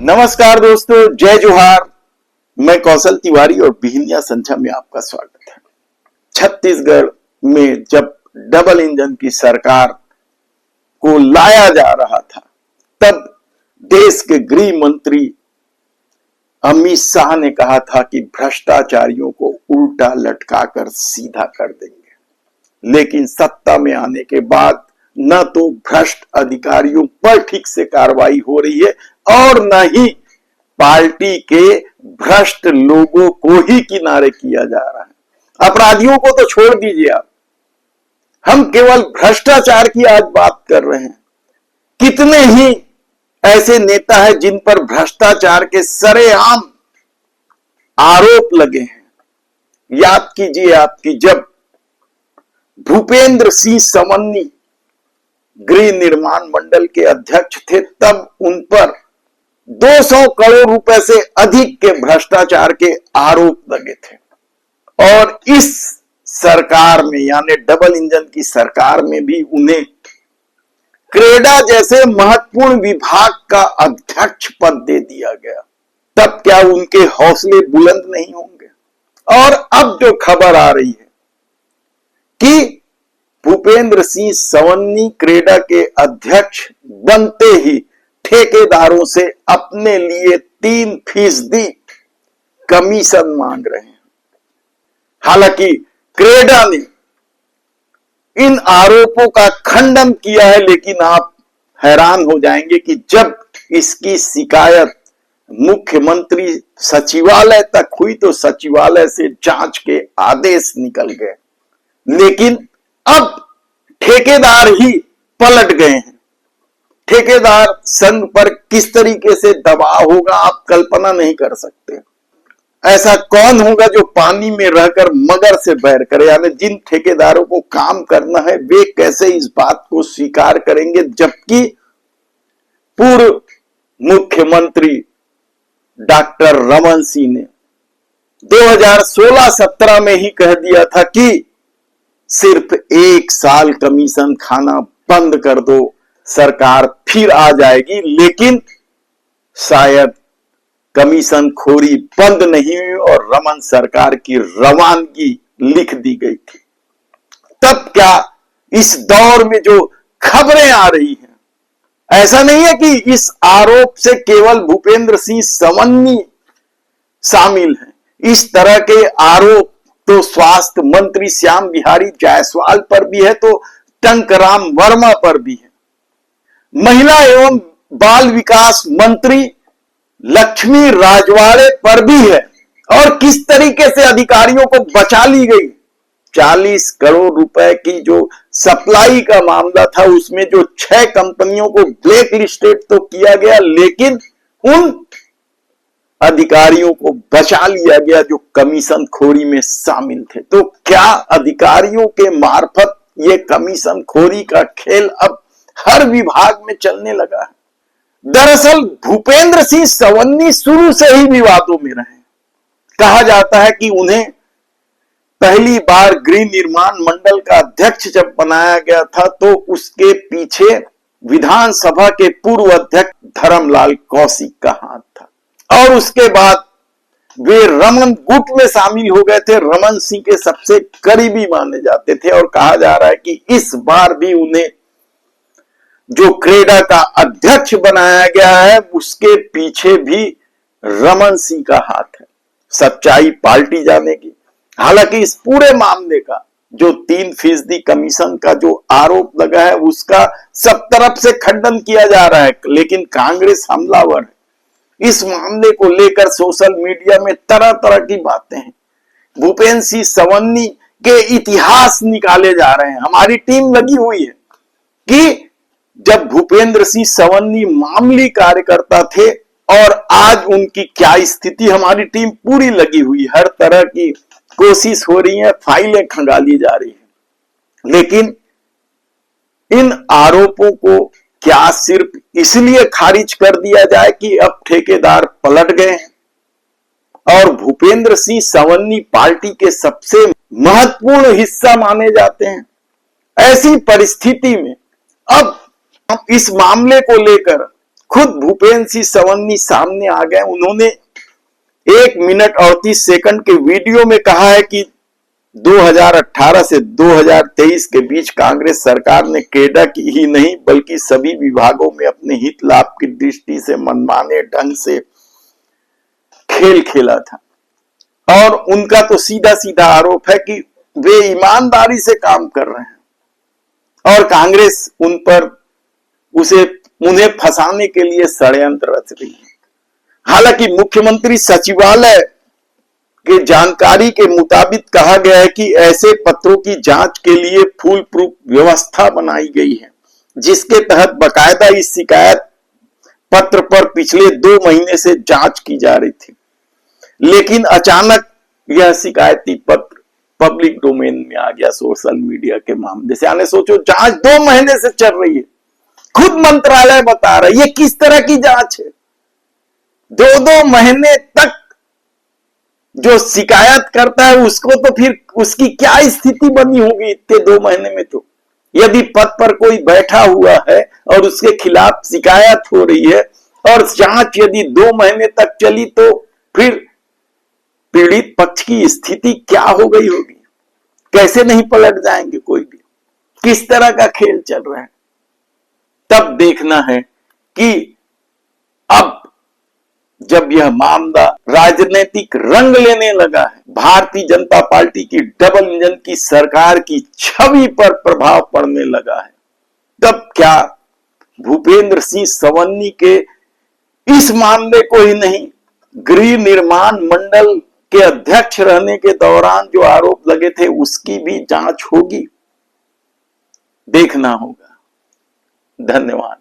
नमस्कार दोस्तों, जय जोहार। मैं कौशल तिवारी और बिहिनिया संख्या में आपका स्वागत है। छत्तीसगढ़ में जब डबल इंजन की सरकार को लाया जा रहा था, तब देश के गृह मंत्री अमित शाह ने कहा था कि भ्रष्टाचारियों को उल्टा लटकाकर सीधा कर देंगे। लेकिन सत्ता में आने के बाद न तो भ्रष्ट अधिकारियों पर ठीक से कार्रवाई हो रही है और न ही पार्टी के भ्रष्ट लोगों को ही किनारे किया जा रहा है। अपराधियों को तो छोड़ दीजिए आप, हम केवल भ्रष्टाचार की आज बात कर रहे हैं। कितने ही ऐसे नेता हैं जिन पर भ्रष्टाचार के सरेआम आरोप लगे हैं। याद कीजिए आपकी जब भूपेंद्र सिंह सवन्नी गृह निर्माण मंडल के अध्यक्ष थे, तब उन पर 200 करोड़ रुपए से अधिक के भ्रष्टाचार के आरोप लगे थे। और इस सरकार में यानी डबल इंजन की सरकार में भी उन्हें क्रेडा जैसे महत्वपूर्ण विभाग का अध्यक्ष पद दे दिया गया। तब क्या उनके हौसले बुलंद नहीं होंगे? और अब जो खबर आ रही है कि भूपेंद्र सिंह सवन्नी क्रेडा के अध्यक्ष बनते ही ठेकेदारों से अपने लिए 3% कमीशन मांग रहे हैं। हालांकि क्रेडा ने इन आरोपों का खंडन किया है, लेकिन आप हैरान हो जाएंगे कि जब इसकी शिकायत मुख्यमंत्री सचिवालय तक हुई तो सचिवालय से जांच के आदेश निकल गए। लेकिन अब ठेकेदार ही पलट गए हैं। ठेकेदार संघ पर किस तरीके से दबाव होगा आप कल्पना नहीं कर सकते। ऐसा कौन होगा जो पानी में रहकर मगर से बैर करे? यानी जिन ठेकेदारों को काम करना है वे कैसे इस बात को स्वीकार करेंगे, जबकि पूर्व मुख्यमंत्री डॉक्टर रमन सिंह ने 2016-17 में ही कह दिया था कि सिर्फ 1 साल कमीशन खाना बंद कर दो, सरकार फिर आ जाएगी। लेकिन शायद कमीशन खोरी बंद नहीं हुई और रमन सरकार की रवानगी लिख दी गई थी। तब क्या इस दौर में जो खबरें आ रही हैं, ऐसा नहीं है कि इस आरोप से केवल भूपेंद्र सिंह सवन्नी शामिल हैं। इस तरह के आरोप तो स्वास्थ्य मंत्री श्याम बिहारी जायसवाल पर भी है, तो टंकराम वर्मा पर भी है। महिला एवं बाल विकास मंत्री लक्ष्मी राजवाड़े पर भी है। और किस तरीके से अधिकारियों को बचा ली गई। 40 करोड़ रुपए की जो सप्लाई का मामला था, उसमें जो 6 कंपनियों को ब्लैक लिस्टेड तो किया गया, लेकिन उन अधिकारियों को बचा लिया गया जो कमीशन खोरी में शामिल थे। तो क्या अधिकारियों के मार्फत ये कमीशन खोरी का खेल अब हर विभाग में चलने लगा है? दरअसल भूपेंद्र सिंह सवन्नी शुरू से ही विवादों में रहे। कहा जाता है कि उन्हें पहली बार गृह निर्माण मंडल का अध्यक्ष जब बनाया गया था, तो उसके पीछे विधानसभा के पूर्व अध्यक्ष धर्मलाल कौशिक का हाथ था। और उसके बाद वे रमन गुट में शामिल हो गए थे। रमन सिंह के सबसे करीबी माने जाते थे। और कहा जा रहा है कि इस बार भी उन्हें जो क्रेडा का अध्यक्ष बनाया गया है, उसके पीछे भी रमन सिंह का हाथ है। सच्चाई पार्टी जानेगी। हालांकि इस पूरे मामले का जो 3% कमीशन का जो आरोप लगा है, उसका सब तरफ से खंडन किया जा रहा है। लेकिन कांग्रेस हमलावर है। इस मामले को लेकर सोशल मीडिया में तरह तरह की बातें हैं। भूपेंद्र सिंह सवन्नी के इतिहास निकाले जा रहे हैं। हमारी टीम लगी हुई है कि जब भूपेंद्र सिंह सवन्नी मामूली कार्यकर्ता थे और आज उनकी क्या स्थिति, हमारी टीम पूरी लगी हुई। हर तरह की कोशिश हो रही है, फाइलें खंगाली जा रही है। लेकिन इन आरोपों को क्या सिर्फ इसलिए खारिज कर दिया जाए कि अब ठेकेदार पलट गए हैं और भूपेंद्र सिंह सवन्नी पार्टी के सबसे महत्वपूर्ण हिस्सा माने जाते हैं? ऐसी परिस्थिति में अब इस मामले को लेकर खुद भूपेंद्र सिंह सवन्नी सामने आ गए। उन्होंने 1 मिनट 38 सेकंड के वीडियो में कहा है कि 2018 से 2023 के बीच कांग्रेस सरकार ने कैडर की ही नहीं बल्कि सभी विभागों में अपने हित लाभ की दृष्टि से मनमाने ढंग से खेल खेला था। और उनका तो सीधा सीधा आरोप है कि वे ईमानदारी से काम कर रहे हैं और कांग्रेस उन पर उन्हें फंसाने के लिए षड्यंत्र रच रही है। हालांकि मुख्यमंत्री सचिवालय के जानकारी के मुताबिक कहा गया है कि ऐसे पत्रों की जांच के लिए फुल प्रूफ व्यवस्था बनाई गई है, जिसके तहत बकायदा इस शिकायत पत्र पर पिछले 2 महीने से जांच की जा रही थी। लेकिन अचानक यह शिकायती पत्र पब्लिक डोमेन में आ गया सोशल मीडिया के मामले से। आने सोचो, जांच 2 महीने से चल रही है, खुद मंत्रालय बता रहा है। ये किस तरह की जांच है? 2-2 महीने तक जो शिकायत करता है उसको तो फिर उसकी क्या स्थिति बनी होगी इतने 2 महीने में? तो यदि पद पर कोई बैठा हुआ है और उसके खिलाफ शिकायत हो रही है और जांच यदि 2 महीने तक चली तो फिर पीड़ित पक्ष की स्थिति क्या हो गई होगी? कैसे नहीं पलट जाएंगे कोई भी? किस तरह का खेल चल रहा है? तब देखना है कि अब जब यह मामला राजनीतिक रंग लेने लगा है, भारतीय जनता पार्टी की डबल इंजन की सरकार की छवि पर प्रभाव पड़ने लगा है, तब क्या भूपेंद्र सिंह सवन्नी के इस मामले को ही नहीं, गृह निर्माण मंडल के अध्यक्ष रहने के दौरान जो आरोप लगे थे उसकी भी जांच होगी? देखना होगा। धन्यवाद।